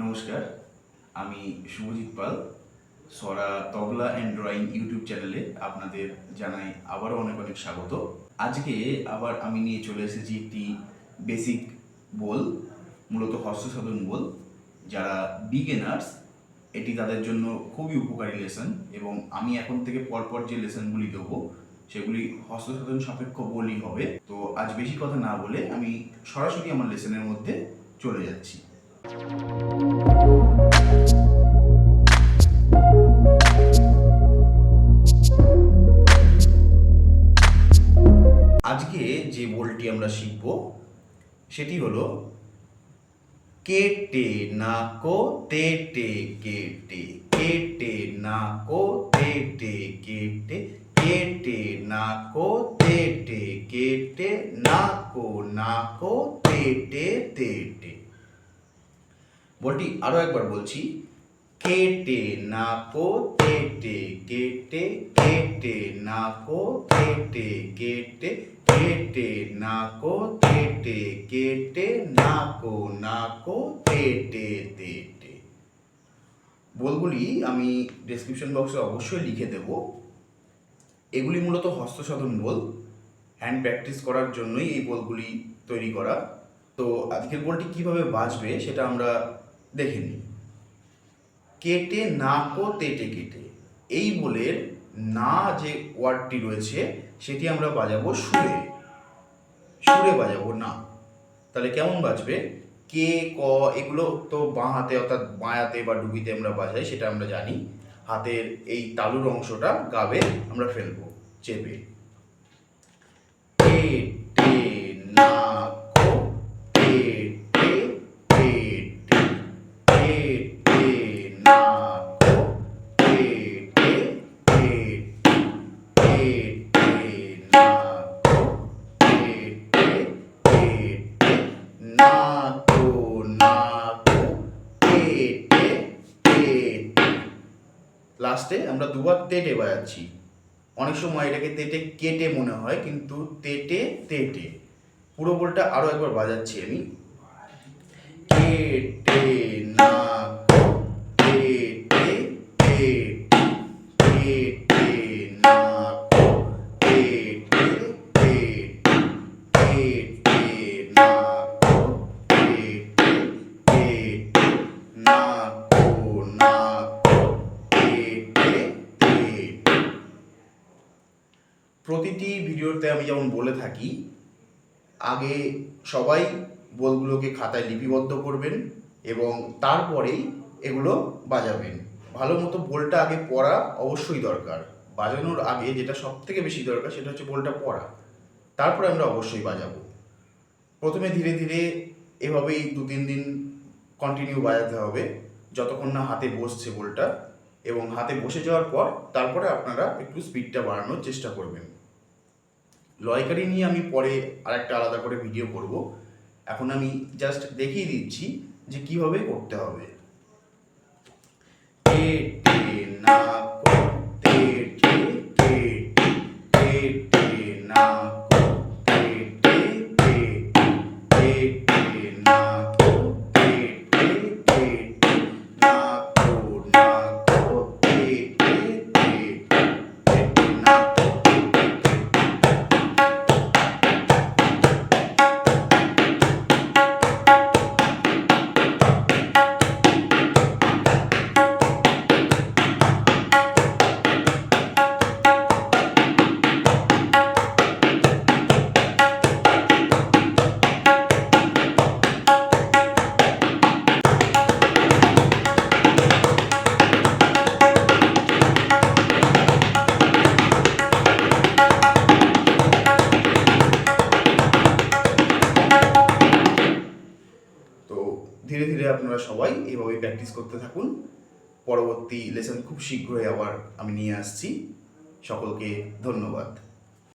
নমস্কার, আমি শুভজিৎ পাল। সরা তবলা অ্যান্ড ড্রয়িং ইউটিউব চ্যানেলে আপনাদের জানাই আবারও অনেক অনেক স্বাগত। আজকে আবার আমি নিয়ে চলে এসেছি একটি বেসিক বোল, মূলত হস্তসাধন বোল। যারা বিগিনার্স, এটি তাদের জন্য খুবই উপকারী লেসন, এবং আমি এখন থেকে পরপর যে লেসনগুলি দেবো সেগুলি হস্তসাধন সাপেক্ষ বোলই হবে। তো আজ বেশি কথা না বলে আমি সরাসরি আমার লেসনের মধ্যে চলে যাচ্ছি। আজকে যে বোলটি আমরা শিখব সেটি হলো কেটে নাকো তেটে কেটে, কেটে নাকো তেটে কেটে, কেটে নাকো তেটে কেটে, নাকো নাকো তেটে তেটে। বলটি আরো একবার বলছি, কেটে নাকো তেটে কেটে, কেটে নাকো তেটে কেটে, কেটে নাকো তেটে কেটে, নাকো নাকো তেটে তেটে। বলগুলি আমি ডেসক্রিপশন বক্সে অবশ্যই লিখে দেব। এগুলি মূলত হস্তসাধন বল, হ্যান্ড প্র্যাকটিস করার জন্যই এই বলগুলি তৈরি করা। তো আজকের বলটি কিভাবে বাজবে সেটা আমরা দেখে নিই। কেটে নাকো তেটে কেটে, এই বলের না যে ওয়ার্ডটি রয়েছে সেটি আমরা বাজাবো সুরে, সুরে বাজাবো না। তাহলে কেমন বাজবে? কে, ক এগুলো তো বাঁ হাতে অর্থাৎ বাঁয়াতে বা ডুবিতে আমরা বাজাই, সেটা আমরা জানি। হাতের এই তালুর অংশটা গাবে আমরা ফেলবো চেপে। কেটে নাকো তেটে কেটে, কেটে নাকো তেটে কেটে, কেটে নাকো তেটে কেটে, নাকো নাকো তেটে তেটে। লাস্টে আমরা দুবার তেটে বাজাচ্ছি। অনেক সময় এটাকে তেটে কেটে মনে হয়, কিন্তু তেটে তেটে। পুরো বলটা আরো একবার বাজাচ্ছি আমি। কেটে নাকো তেটে কেটে, কেটে নাকো তেটে কেটে, কেটে নাকো তেটে কেটে, নাকো নাকো তেটে তেটে। প্রতিটি ভিডিওতে আমি যেমন বলে থাকি, আগে সবাই বলগুলোকে খাতায় লিপিবদ্ধ করবেন এবং তারপরেই এগুলো বাজাবেন। ভালো মতো বলটা আগে পড়া অবশ্যই দরকার। বাজানোর আগে যেটা সব থেকে বেশি দরকার সেটা হচ্ছে বলটা পড়া, তারপরে আমরা অবশ্যই বাজাবো। প্রথমে ধীরে ধীরে এভাবেই 2-3 দিন কন্টিনিউ বাজাতে হবে, যতক্ষণ না হাতে বসছে বলটা। এবং হাতে বসে যাওয়ার পর তারপরে আপনারা একটু স্পিডটা বাড়ানোর চেষ্টা করবেন। লয়কারি নিয়ে আমি পরে আরেকটা আলাদা করে ভিডিও করব। এখন আমি জাস্ট দেখিয়ে দিচ্ছি যে কিভাবে করতে হবে। কেটে নাকো তেটে কেটে, কেটে নাকো তেটে কেটে, কেটে নাকো তেটে কেটে, নাকো নাকো তেটে কেটে, কেটে নাকো। ধীরে ধীরে আপনারা সবাই এইভাবেই প্র্যাকটিস করতে থাকুন। পরবর্তী লেসন খুব শীঘ্রই আবার আমি নিয়ে আসছি। সকলকে ধন্যবাদ।